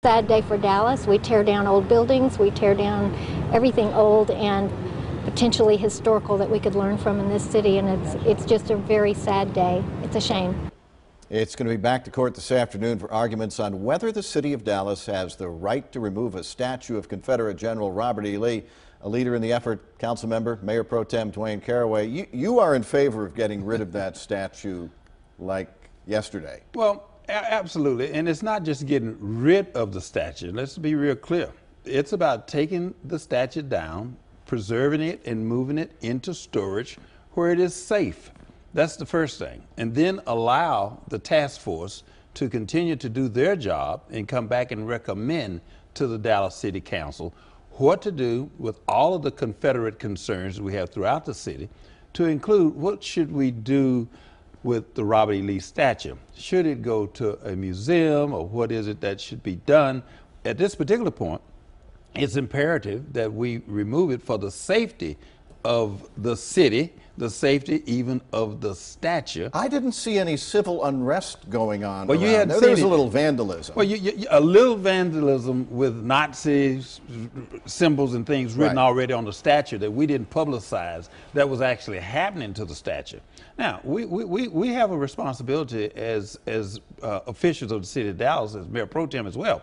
sad day for Dallas. We tear down old buildings, we tear down everything old and potentially historical that we could learn from in this city, and it's just a very sad day. It's a shame. It's going to be back to court this afternoon for arguments on whether the city of Dallas has the right to remove a statue of Confederate General Robert E. Lee. A leader in the effort, council member, Mayor Pro Tem Dwaine Caraway, you are in favor of getting rid of that statue like yesterday. Well, absolutely. And it's not just getting rid of the statue. Let's be real clear. It's about taking the statue down, preserving it, and moving it into storage where it is safe. That's the first thing. And then allow the task force to continue to do their job and come back and recommend to the Dallas City Council what to do with all of the Confederate concerns we have throughout the city, to include what should we do with the Robert E. Lee statue. Should it go to a museum, or what is it that should be done? At this particular point, it's imperative that we remove it for the safety of the city, the safety even of the statue. I didn't see any civil unrest going on. Well, you had there was a little vandalism. Well, a little vandalism with Nazi symbols and things written already on the statue that we didn't publicize that was actually happening to the statue. Now, we have a responsibility as officials of the city of Dallas, as Mayor Pro Tem as well,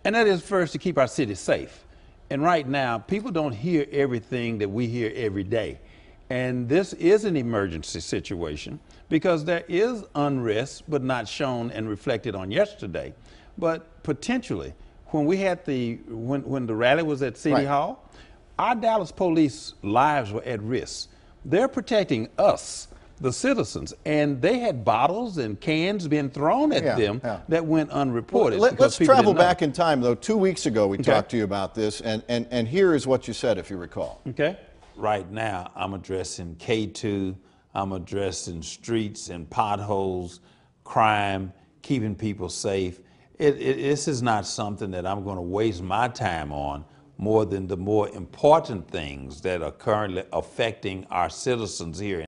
and that is first to keep our city safe. And right now, people don't hear everything that we hear every day. And this is an emergency situation because there is unrest, but not shown and reflected on yesterday. But potentially, when we had when the rally was at City Hall, our Dallas police lives were at risk. They're protecting us, the citizens, and they had bottles and cans being thrown at them that went unreported. Well, let's travel back in time, though. 2 weeks ago, we talked to you about this, and here is what you said, if you recall. Okay. Right now, I'm addressing K2, I'm addressing streets and potholes, crime, keeping people safe. This is not something that I'm going to waste my time on more than the more important things that are currently affecting our citizens here.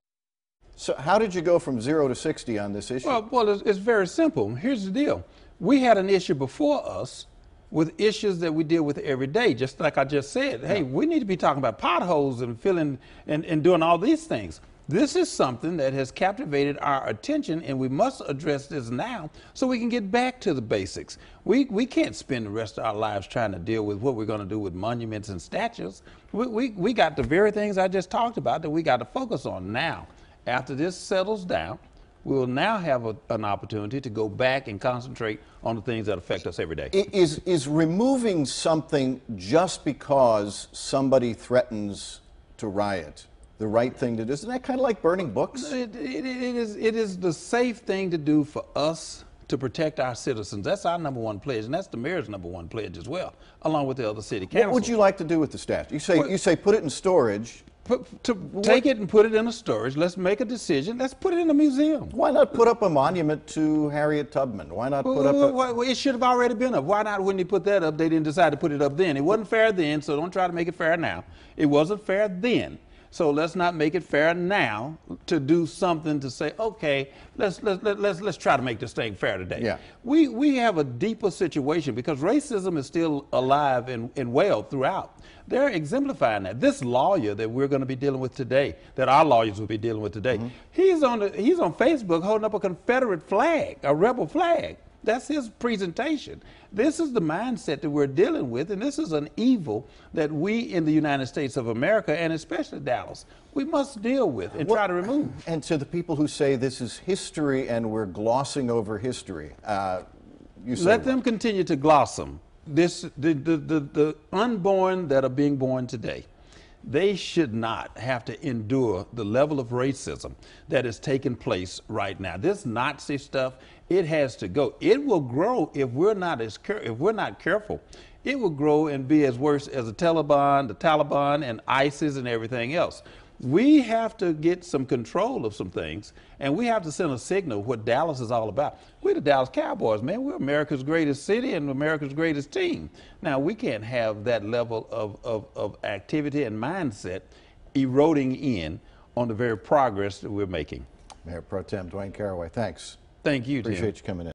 So how did you go from 0 to 60 on this issue? Well, it's very simple. Here's the deal. We had an issue before us with issues that we deal with every day, just like I just said. Hey, we need to be talking about potholes and filling and doing all these things. This is something that has captivated our attention, and we must address this now so we can get back to the basics. We can't spend the rest of our lives trying to deal with what we're going to do with monuments and statues. We got the very things I just talked about that we got to focus on now. After this settles down, we will now have an opportunity to go back and concentrate on the things that affect us every day. Is removing something just because somebody threatens to riot the right thing to do? Isn't that kind of like burning books? It is the safe thing to do for us to protect our citizens. That's our #1 pledge, and that's the mayor's #1 pledge as well, along with the other city councils. What would you like to do with the statue? You say put it in storage. Take it and put it in a storage. Let's make a decision. Let's put it in a museum. Why not put up a monument to Harriet Tubman? Why not put up Well, it should have already been up. Why not, when they put that up, they didn't decide to put it up then? It wasn't fair then, so don't try to make it fair now. It wasn't fair then. So let's not make it fair now to do something to say, okay, let's try to make this thing fair today. Yeah. We have a deeper situation because racism is still alive and well throughout. They're exemplifying that. This lawyer that we're going to be dealing with today, that our lawyers will be dealing with today, he's on Facebook holding up a Confederate flag, a rebel flag. That's his presentation. This is the mindset that we're dealing with, and this is an evil that we in the United States of America, and especially Dallas, we must deal with and try to remove. And to the people who say this is history and we're glossing over history, you say let them continue to gloss them. The unborn that are being born today, they should not have to endure the level of racism that is taking place right now. This Nazi stuff, it has to go. It will grow if we're not careful. It will grow and be as worse as the Taliban and ISIS and everything else. We have to get some control of some things, and we have to send a signal what Dallas is all about. We're the Dallas Cowboys, man. We're America's greatest city and America's greatest team. Now, we can't have that level of activity and mindset eroding in on the very progress that we're making. Mayor Pro Tem Dwaine Caraway, thanks. Thank you, Tim. Appreciate you coming in.